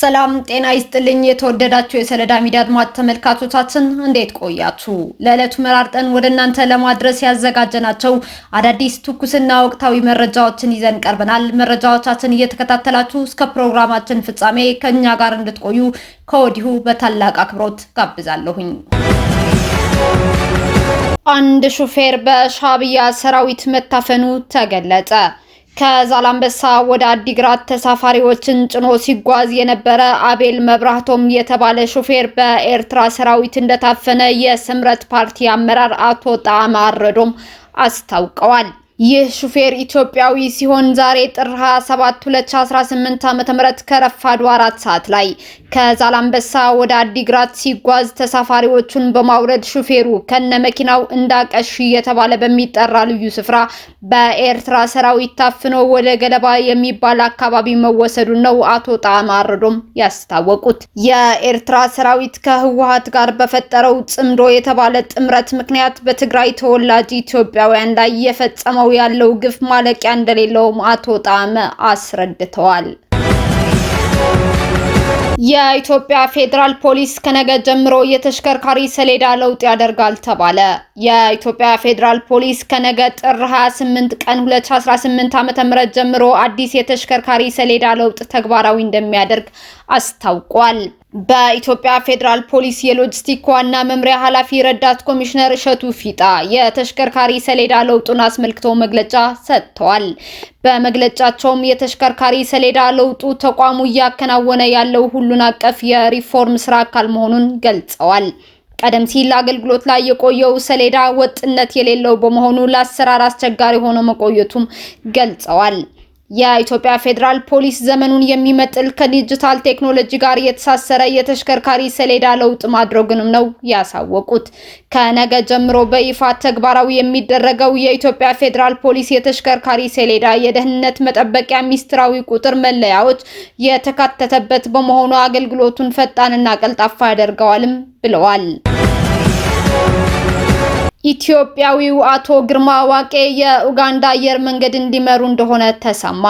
ሰላም ጤና ይስጥልኝ። የተወደዳችሁ የሰለዳ ሚዲያ አድማጭ ተመልካቾቻችን እንዴት ቆያችሁ? ለዕለቱ መራርጠን ወደ እናንተ ለማድረስ ያዘጋጀናቸው አዳዲስ ትኩስና ወቅታዊ መረጃዎችን ይዘን ቀርበናል። መረጃዎቻችን እየተከታተላችሁ እስከ ፕሮግራማችን ፍጻሜ ከኛ ጋር እንድትቆዩ ከወዲሁ በታላቅ አክብሮት ጋብዛለሁኝ። አንድ ሹፌር በሻዕቢያ ሰራዊት መታፈኑ ተገለጸ። ከዛላምበሳ ወደ አዲግራት ተሳፋሪዎችን ጭኖ ሲጓዝ የነበረ አቤል መብራህቶም የተባለ ሹፌር በኤርትራ ሰራዊት እንደታፈነ የስምረት ፓርቲ አመራር አቶ ጣዕመ አረዶም አስታውቀዋል። ይህ ሹፌር ኢትዮጵያዊ ሲሆን ዛሬ ጥር 27 2018 ዓ.ም ከረፋዱ 4 ሰዓት ላይ ከዛላምበሳ ወደ አዲግራት ሲጓዝ ተሳፋሪዎቹን በማውረድ ሹፌሩ ከነመኪናው እንዳቀሽ የተባለ በሚጠራ ልዩ ስፍራ በኤርትራ ሰራዊት ታፍኖ ወደ ገለባ የሚባል አካባቢ መወሰዱን ነው አቶ ጣዕመ አረዶም ያስታወቁት። የኤርትራ ሰራዊት ከህወሓት ጋር በፈጠረው ጽምዶ የተባለ ጥምረት ምክንያት በትግራይ ተወላጅ ኢትዮጵያውያን ላይ የፈጸመው ያለው ግፍ ማለቂያ እንደሌለው አቶ ጣዕመ አስረድተዋል። የኢትዮጵያ ፌዴራል ፖሊስ ከነገ ጀምሮ የተሽከርካሪ ሰሌዳ ለውጥ ያደርጋል ተባለ። የኢትዮጵያ ፌዴራል ፖሊስ ከነገ ጥር 28 ቀን 2018 ዓ.ም ጀምሮ አዲስ የተሽከርካሪ ሰሌዳ ለውጥ ተግባራዊ እንደሚያደርግ አስታውቋል። በኢትዮጵያ ፌዴራል ፖሊስ የሎጂስቲክ ዋና መምሪያ ኃላፊ ረዳት ኮሚሽነር እሸቱ ፊጣ የተሽከርካሪ ሰሌዳ ለውጡን አስመልክቶ መግለጫ ሰጥተዋል። በመግለጫቸውም የተሽከርካሪ ሰሌዳ ለውጡ ተቋሙ እያከናወነ ያለው ሁሉን አቀፍ የሪፎርም ስራ አካል መሆኑን ገልጸዋል። ቀደም ሲል አገልግሎት ላይ የቆየው ሰሌዳ ወጥነት የሌለው በመሆኑ ለአሰራር አስቸጋሪ ሆኖ መቆየቱም ገልጸዋል። የኢትዮጵያ ፌዴራል ፖሊስ ዘመኑን የሚመጥል ከዲጂታል ቴክኖሎጂ ጋር የተሳሰረ የተሽከርካሪ ሰሌዳ ለውጥ ማድረጉንም ነው ያሳወቁት። ከነገ ጀምሮ በይፋ ተግባራዊ የሚደረገው የኢትዮጵያ ፌዴራል ፖሊስ የተሽከርካሪ ሰሌዳ የደህንነት መጠበቂያ ሚስጥራዊ ቁጥር መለያዎች የተካተተበት በመሆኑ አገልግሎቱን ፈጣንና ቀልጣፋ ያደርገዋልም ብለዋል። ኢትዮጵያዊው አቶ ግርማ ዋቄ የኡጋንዳ አየር መንገድ እንዲመሩ እንደሆነ ተሰማ።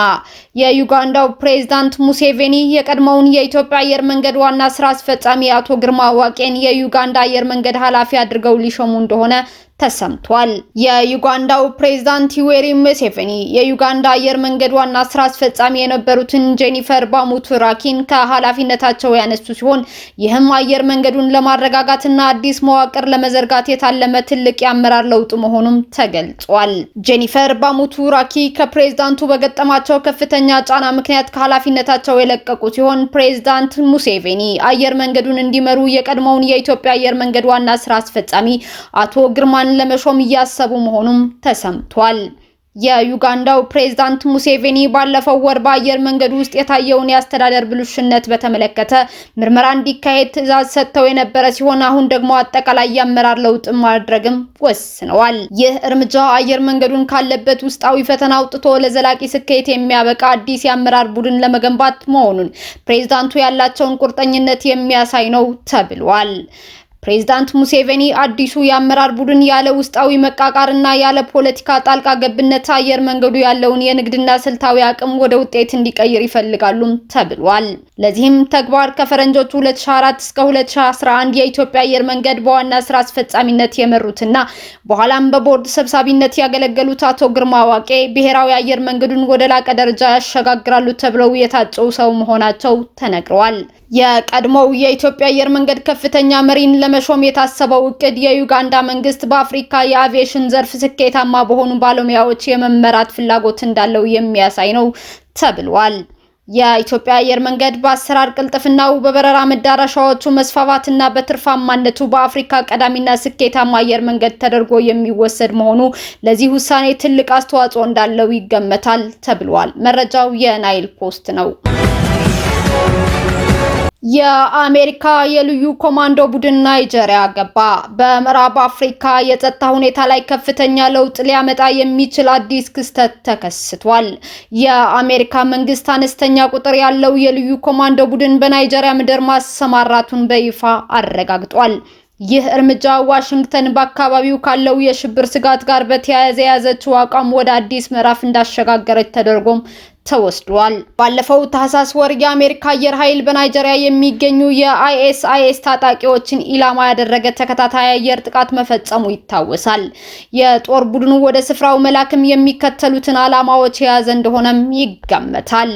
የዩጋንዳው ፕሬዝዳንት ሙሴቬኒ የቀድሞውን የኢትዮጵያ አየር መንገድ ዋና ስራ አስፈጻሚ አቶ ግርማ ዋቄን የዩጋንዳ አየር መንገድ ኃላፊ አድርገው ሊሾሙ እንደሆነ ተሰምቷል። የዩጋንዳው ፕሬዝዳንት ዩዌሪ ሙሴቬኒ የዩጋንዳ አየር መንገድ ዋና ስራ አስፈጻሚ የነበሩትን ጄኒፈር ባሙቱራኪን ከኃላፊነታቸው ያነሱ ሲሆን ይህም አየር መንገዱን ለማረጋጋትና አዲስ መዋቅር ለመዘርጋት የታለመ ትልቅ የአመራር ለውጥ መሆኑም ተገልጿል። ጄኒፈር ባሙቱራኪ ከፕሬዝዳንቱ በገጠማቸው ከፍተኛ ጫና ምክንያት ከኃላፊነታቸው የለቀቁ ሲሆን ፕሬዝዳንት ሙሴቬኒ አየር መንገዱን እንዲመሩ የቀድሞውን የኢትዮጵያ አየር መንገድ ዋና ስራ አስፈጻሚ አቶ ግርማን ለመሾም እያሰቡ መሆኑም ተሰምቷል። የዩጋንዳው ፕሬዝዳንት ሙሴቬኒ ባለፈው ወር በአየር መንገዱ ውስጥ የታየውን የአስተዳደር ብልሹነት በተመለከተ ምርመራ እንዲካሄድ ትዕዛዝ ሰጥተው የነበረ ሲሆን አሁን ደግሞ አጠቃላይ የአመራር ለውጥ ማድረግም ወስነዋል። ይህ እርምጃ አየር መንገዱን ካለበት ውስጣዊ ፈተና አውጥቶ ለዘላቂ ስኬት የሚያበቃ አዲስ የአመራር ቡድን ለመገንባት መሆኑን ፕሬዝዳንቱ ያላቸውን ቁርጠኝነት የሚያሳይ ነው ተብሏል። ፕሬዝዳንት ሙሴቬኒ አዲሱ የአመራር ቡድን ያለ ውስጣዊ መቃቃርና ያለ ፖለቲካ ጣልቃ ገብነት አየር መንገዱ ያለውን የንግድና ስልታዊ አቅም ወደ ውጤት እንዲቀይር ይፈልጋሉም ተብሏል። ለዚህም ተግባር ከፈረንጆቹ 2004 እስከ 2011 የኢትዮጵያ አየር መንገድ በዋና ስራ አስፈጻሚነት የመሩትና በኋላም በቦርድ ሰብሳቢነት ያገለገሉት አቶ ግርማ ዋቄ ብሔራዊ አየር መንገዱን ወደ ላቀ ደረጃ ያሸጋግራሉ ተብለው የታጩ ሰው መሆናቸው ተነግረዋል። የቀድሞው የኢትዮጵያ አየር መንገድ ከፍተኛ መሪን ለመሾም የታሰበው እቅድ የዩጋንዳ መንግስት በአፍሪካ የአቪዬሽን ዘርፍ ስኬታማ በሆኑ ባለሙያዎች የመመራት ፍላጎት እንዳለው የሚያሳይ ነው ተብሏል። የኢትዮጵያ አየር መንገድ በአሰራር ቅልጥፍናው፣ በበረራ መዳረሻዎቹ መስፋፋትና በትርፋማነቱ በአፍሪካ ቀዳሚና ስኬታማ አየር መንገድ ተደርጎ የሚወሰድ መሆኑ ለዚህ ውሳኔ ትልቅ አስተዋጽኦ እንዳለው ይገመታል ተብሏል። መረጃው የናይል ፖስት ነው። የአሜሪካ የልዩ ኮማንዶ ቡድን ናይጄሪያ ገባ። በምዕራብ አፍሪካ የጸጥታ ሁኔታ ላይ ከፍተኛ ለውጥ ሊያመጣ የሚችል አዲስ ክስተት ተከስቷል። የአሜሪካ መንግስት አነስተኛ ቁጥር ያለው የልዩ ኮማንዶ ቡድን በናይጄሪያ ምድር ማሰማራቱን በይፋ አረጋግጧል። ይህ እርምጃ ዋሽንግተን በአካባቢው ካለው የሽብር ስጋት ጋር በተያያዘ የያዘችው አቋም ወደ አዲስ ምዕራፍ እንዳሸጋገረች ተደርጎም ተወስዷል። ባለፈው ታህሳስ ወር የአሜሪካ አየር ኃይል በናይጄሪያ የሚገኙ የአይኤስአይኤስ ታጣቂዎችን ኢላማ ያደረገ ተከታታይ አየር ጥቃት መፈጸሙ ይታወሳል። የጦር ቡድኑ ወደ ስፍራው መላክም የሚከተሉትን ዓላማዎች የያዘ እንደሆነም ይገመታል።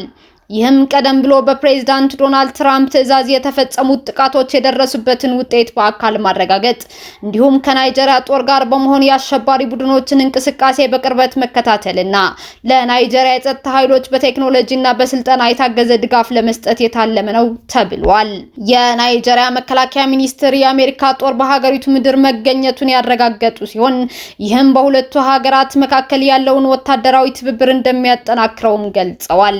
ይህም ቀደም ብሎ በፕሬዝዳንት ዶናልድ ትራምፕ ትዕዛዝ የተፈጸሙት ጥቃቶች የደረሱበትን ውጤት በአካል ማረጋገጥ እንዲሁም ከናይጄሪያ ጦር ጋር በመሆን የአሸባሪ ቡድኖችን እንቅስቃሴ በቅርበት መከታተልና ለናይጄሪያ የጸጥታ ኃይሎች በቴክኖሎጂና በስልጠና የታገዘ ድጋፍ ለመስጠት የታለመ ነው ተብሏል። የናይጄሪያ መከላከያ ሚኒስትር የአሜሪካ ጦር በሀገሪቱ ምድር መገኘቱን ያረጋገጡ ሲሆን ይህም በሁለቱ ሀገራት መካከል ያለውን ወታደራዊ ትብብር እንደሚያጠናክረውም ገልጸዋል።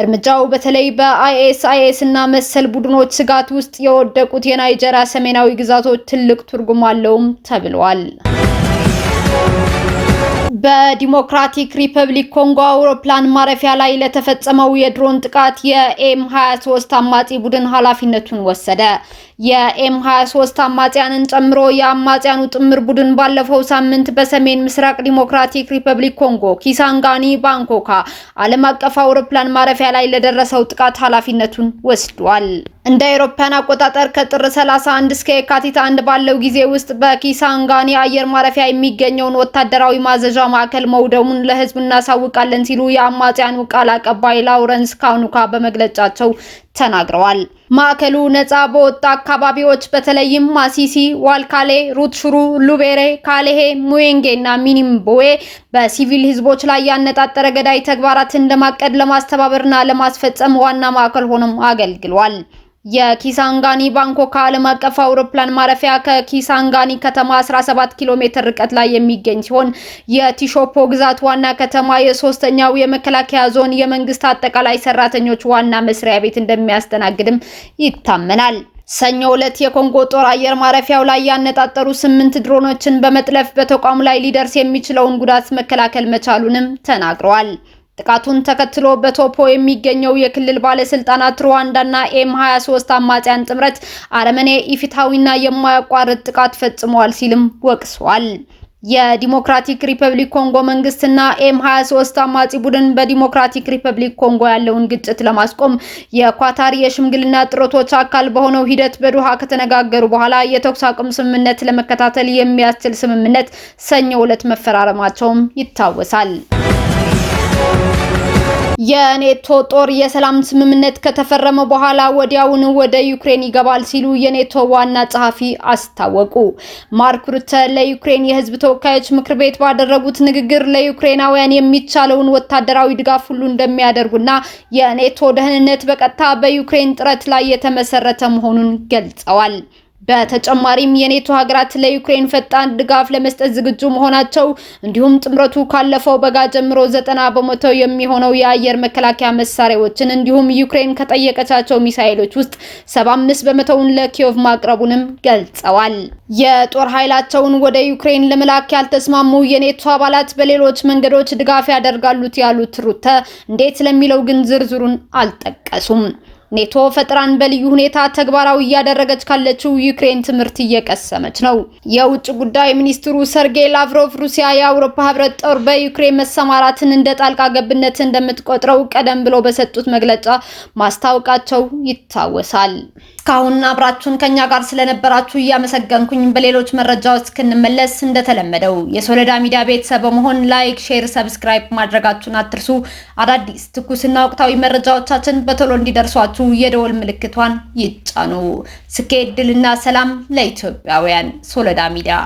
እርምጃው በተለይ በአይኤስአይኤስ እና መሰል ቡድኖች ስጋት ውስጥ የወደቁት የናይጄሪያ ሰሜናዊ ግዛቶች ትልቅ ትርጉም አለውም ተብሏል። በዲሞክራቲክ ሪፐብሊክ ኮንጎ አውሮፕላን ማረፊያ ላይ ለተፈጸመው የድሮን ጥቃት የኤም23 አማጺ ቡድን ኃላፊነቱን ወሰደ። የኤም23 አማጺያንን ጨምሮ የአማጺያኑ ጥምር ቡድን ባለፈው ሳምንት በሰሜን ምስራቅ ዲሞክራቲክ ሪፐብሊክ ኮንጎ ኪሳንጋኒ ባንኮካ ዓለም አቀፍ አውሮፕላን ማረፊያ ላይ ለደረሰው ጥቃት ኃላፊነቱን ወስዷል። እንደ አውሮፓውያን አቆጣጠር ከጥር 31 እስከ የካቲት 1 ባለው ጊዜ ውስጥ በኪሳንጋኒ አየር ማረፊያ የሚገኘውን ወታደራዊ ማዘዣ ማዕከል መውደሙን ለህዝብ እናሳውቃለን ሲሉ የአማጺያኑ ቃል አቀባይ ላውረንስ ካኑካ በመግለጫቸው ተናግረዋል። ማዕከሉ ነፃ በወጣ አካባቢዎች በተለይም ማሲሲ፣ ዋልካሌ፣ ሩትሹሩ፣ ሉቤሬ፣ ካሌሄ፣ ሙዌንጌ እና ሚኒምቦዌ በሲቪል ህዝቦች ላይ ያነጣጠረ ገዳይ ተግባራትን ለማቀድ ለማስተባበርና ለማስፈጸም ዋና ማዕከል ሆኖም አገልግሏል። የኪሳንጋኒ ባንኮካ ዓለም አቀፍ አውሮፕላን ማረፊያ ከኪሳንጋኒ ከተማ 17 ኪሎ ሜትር ርቀት ላይ የሚገኝ ሲሆን የቲሾፖ ግዛት ዋና ከተማ የሶስተኛው የመከላከያ ዞን የመንግስት አጠቃላይ ሰራተኞች ዋና መስሪያ ቤት እንደሚያስተናግድም ይታመናል። ሰኞ ዕለት የኮንጎ ጦር አየር ማረፊያው ላይ ያነጣጠሩ 8 ድሮኖችን በመጥለፍ በተቋሙ ላይ ሊደርስ የሚችለውን ጉዳት መከላከል መቻሉንም ተናግረዋል። ጥቃቱን ተከትሎ በቶፖ የሚገኘው የክልል ባለስልጣናት ሩዋንዳና ኤም23 አማጺያን ጥምረት አረመኔ ኢፍትሐዊና የማያቋርጥ ጥቃት ፈጽመዋል ሲልም ወቅሷል። የዲሞክራቲክ ሪፐብሊክ ኮንጎ መንግስትና ኤም23 አማጺ ቡድን በዲሞክራቲክ ሪፐብሊክ ኮንጎ ያለውን ግጭት ለማስቆም የኳታር የሽምግልና ጥረቶች አካል በሆነው ሂደት በዶሃ ከተነጋገሩ በኋላ የተኩስ አቁም ስምምነት ለመከታተል የሚያስችል ስምምነት ሰኞ ዕለት መፈራረማቸውም ይታወሳል። የኔቶ ጦር የሰላም ስምምነት ከተፈረመ በኋላ ወዲያውኑ ወደ ዩክሬን ይገባል ሲሉ የኔቶ ዋና ጸሐፊ አስታወቁ። ማርክ ሩተ ለዩክሬን የህዝብ ተወካዮች ምክር ቤት ባደረጉት ንግግር ለዩክሬናውያን የሚቻለውን ወታደራዊ ድጋፍ ሁሉ እንደሚያደርጉና የኔቶ ደህንነት በቀጥታ በዩክሬን ጥረት ላይ የተመሰረተ መሆኑን ገልጸዋል። በተጨማሪም የኔቶ ሀገራት ለዩክሬን ፈጣን ድጋፍ ለመስጠት ዝግጁ መሆናቸው እንዲሁም ጥምረቱ ካለፈው በጋ ጀምሮ 90% የሚሆነው የአየር መከላከያ መሳሪያዎችን እንዲሁም ዩክሬን ከጠየቀቻቸው ሚሳኤሎች ውስጥ 75%ውን ለኪየቭ ማቅረቡንም ገልጸዋል። የጦር ኃይላቸውን ወደ ዩክሬን ለመላክ ያልተስማሙ የኔቶ አባላት በሌሎች መንገዶች ድጋፍ ያደርጋሉት ያሉት ሩተ እንዴት ለሚለው ግን ዝርዝሩን አልጠቀሱም። ኔቶ ፈጥራን በልዩ ሁኔታ ተግባራዊ እያደረገች ካለችው ዩክሬን ትምህርት እየቀሰመች ነው። የውጭ ጉዳይ ሚኒስትሩ ሰርጌይ ላቭሮቭ ሩሲያ የአውሮፓ ህብረት ጦር በዩክሬን መሰማራትን እንደ ጣልቃ ገብነት እንደምትቆጥረው ቀደም ብሎ በሰጡት መግለጫ ማስታወቃቸው ይታወሳል። እስካሁን አብራችሁን ከኛ ጋር ስለነበራችሁ እያመሰገንኩኝ በሌሎች መረጃዎች እስክንመለስ እንደተለመደው የሶለዳ ሚዲያ ቤተሰብ በመሆን ላይክ፣ ሼር፣ ሰብስክራይብ ማድረጋችሁን አትርሱ። አዳዲስ ትኩስና ወቅታዊ መረጃዎቻችን በቶሎ እንዲደርሷችሁ የደወል ምልክቷን ይጫኑ። ስኬት፣ ድልና ሰላም ለኢትዮጵያውያን። ሶለዳ ሚዲያ